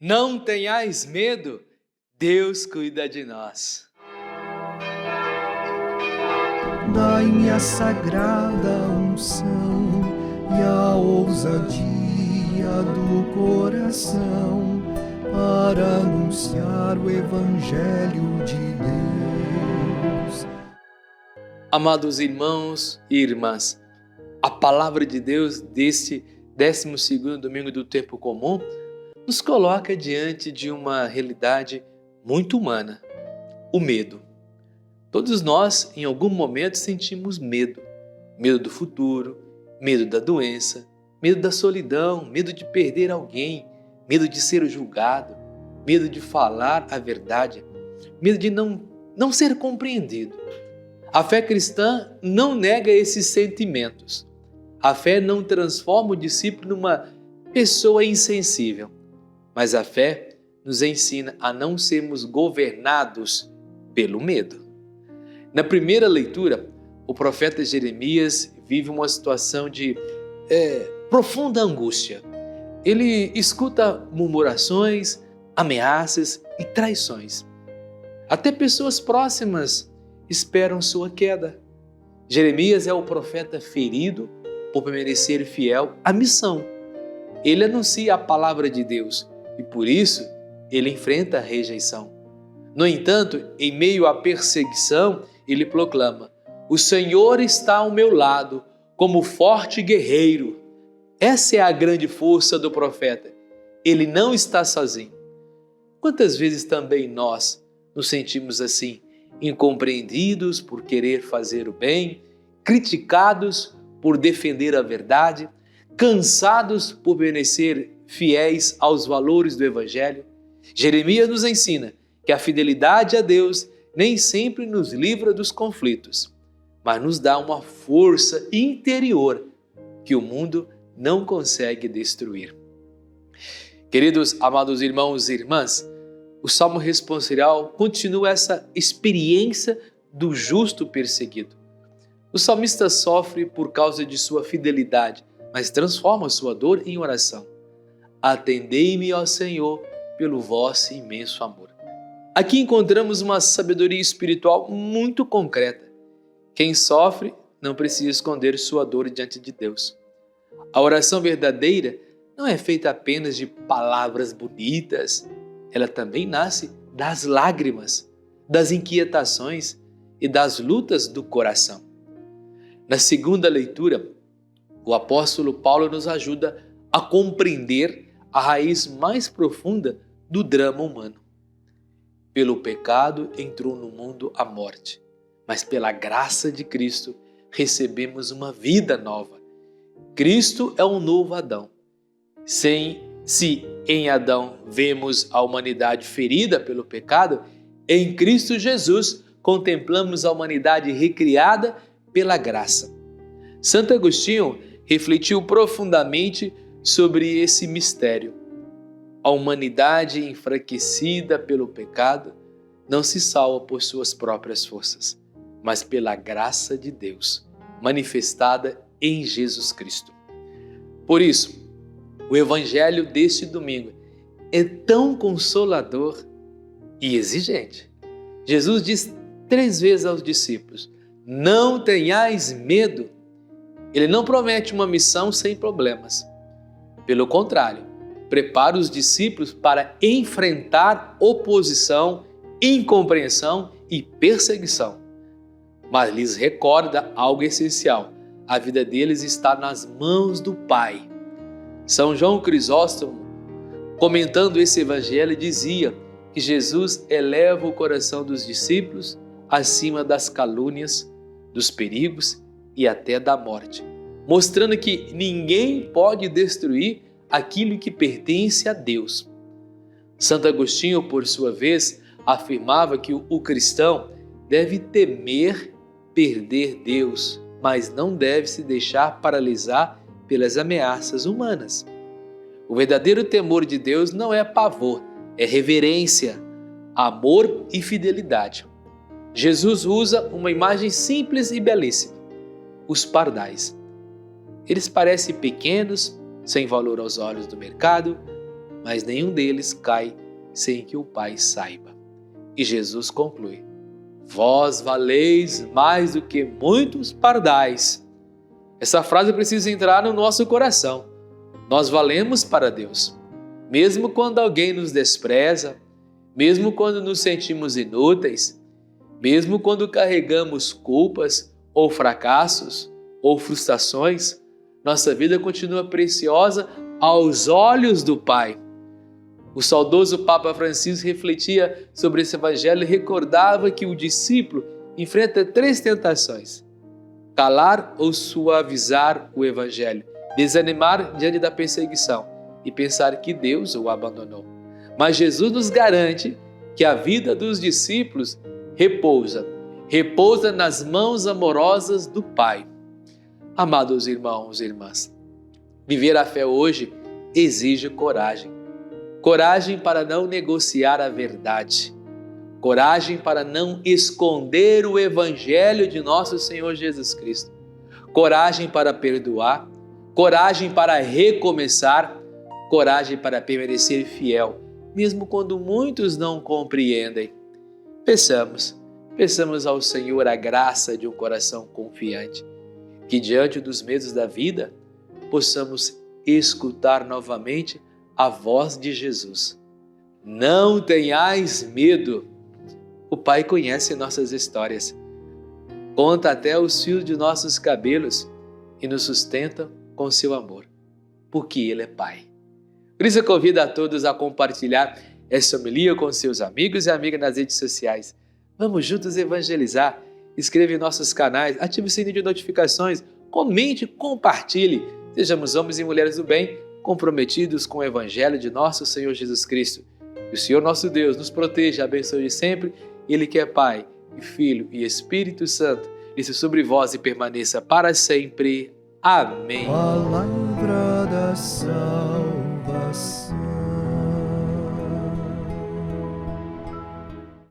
Não tenhais medo, Deus cuida de nós. Dai-me a sagrada unção e a ousadia do coração para anunciar o Evangelho de Deus. Amados irmãos e irmãs, a palavra de Deus deste 12º domingo do tempo comum nos coloca diante de uma realidade muito humana, o medo. Todos nós, em algum momento, sentimos medo. Medo do futuro, medo da doença, medo da solidão, medo de perder alguém, medo de ser julgado, medo de falar a verdade, medo de não ser compreendido. A fé cristã não nega esses sentimentos. A fé não transforma o discípulo numa pessoa insensível. Mas a fé nos ensina a não sermos governados pelo medo. Na primeira leitura, o profeta Jeremias vive uma situação de profunda angústia. Ele escuta murmurações, ameaças e traições. Até pessoas próximas esperam sua queda. Jeremias é o profeta ferido por permanecer fiel à missão. Ele anuncia a palavra de Deus e por isso ele enfrenta a rejeição. No entanto, em meio à perseguição, ele proclama: "O Senhor está ao meu lado como forte guerreiro." Essa é a grande força do profeta. Ele não está sozinho. Quantas vezes também nós nos sentimos assim, incompreendidos por querer fazer o bem, criticados por defender a verdade, cansados por permanecer fiéis aos valores do Evangelho? Jeremias nos ensina que a fidelidade a Deus nem sempre nos livra dos conflitos, mas nos dá uma força interior que o mundo não consegue destruir. Queridos, amados irmãos e irmãs, o Salmo responsorial continua essa experiência do justo perseguido. O salmista sofre por causa de sua fidelidade, mas transforma sua dor em oração. Atendei-me, ó Senhor, pelo vosso imenso amor. Aqui encontramos uma sabedoria espiritual muito concreta. Quem sofre não precisa esconder sua dor diante de Deus. A oração verdadeira não é feita apenas de palavras bonitas. Ela também nasce das lágrimas, das inquietações e das lutas do coração. Na segunda leitura, o apóstolo Paulo nos ajuda a compreender a raiz mais profunda do drama humano. Pelo pecado entrou no mundo a morte, mas pela graça de Cristo recebemos uma vida nova. Cristo é um novo Adão. Se em Adão vemos a humanidade ferida pelo pecado, em Cristo Jesus contemplamos a humanidade recriada pela graça. Santo Agostinho refletiu profundamente sobre esse mistério. A humanidade enfraquecida pelo pecado não se salva por suas próprias forças, mas pela graça de Deus, manifestada em Jesus Cristo. Por isso, o Evangelho deste domingo é tão consolador e exigente. Jesus diz 3 vezes aos discípulos: não tenhais medo. Ele não promete uma missão sem problemas. Pelo contrário, prepara os discípulos para enfrentar oposição, incompreensão e perseguição. Mas lhes recorda algo essencial: a vida deles está nas mãos do Pai. São João Crisóstomo, comentando esse evangelho, dizia que Jesus eleva o coração dos discípulos acima das calúnias, dos perigos e até da morte, mostrando que ninguém pode destruir aquilo que pertence a Deus. Santo Agostinho, por sua vez, afirmava que o cristão deve temer perder Deus, mas não deve se deixar paralisar pelas ameaças humanas. O verdadeiro temor de Deus não é pavor, é reverência, amor e fidelidade. Jesus usa uma imagem simples e belíssima: os pardais. Eles parecem pequenos, sem valor aos olhos do mercado, mas nenhum deles cai sem que o Pai saiba. E Jesus conclui: vós valeis mais do que muitos pardais. Essa frase precisa entrar no nosso coração. Nós valemos para Deus. Mesmo quando alguém nos despreza, mesmo quando nos sentimos inúteis, mesmo quando carregamos culpas ou fracassos ou frustrações, nossa vida continua preciosa aos olhos do Pai. O saudoso Papa Francisco refletia sobre esse evangelho e recordava que o discípulo enfrenta 3 tentações: calar ou suavizar o evangelho, desanimar diante da perseguição e pensar que Deus o abandonou. Mas Jesus nos garante que a vida dos discípulos repousa nas mãos amorosas do Pai. Amados irmãos e irmãs, viver a fé hoje exige coragem. Coragem para não negociar a verdade. Coragem para não esconder o Evangelho de nosso Senhor Jesus Cristo. Coragem para perdoar. Coragem para recomeçar. Coragem para permanecer fiel, mesmo quando muitos não compreendem. Peçamos ao Senhor a graça de um coração confiante, que diante dos medos da vida, possamos escutar novamente a voz de Jesus. Não tenhais medo. O Pai conhece nossas histórias, conta até os fios de nossos cabelos e nos sustenta com seu amor, porque Ele é Pai. Por isso eu convido a todos a compartilhar essa homilia com seus amigos e amigas nas redes sociais. Vamos juntos evangelizar. Inscreva em nossos canais, ative o sininho de notificações, comente, compartilhe. Sejamos homens e mulheres do bem, comprometidos com o Evangelho de nosso Senhor Jesus Cristo. Que o Senhor nosso Deus nos proteja, abençoe sempre. Ele que é Pai, e Filho e Espírito Santo, desça sobre vós e permaneça para sempre. Amém. Palavra da salvação.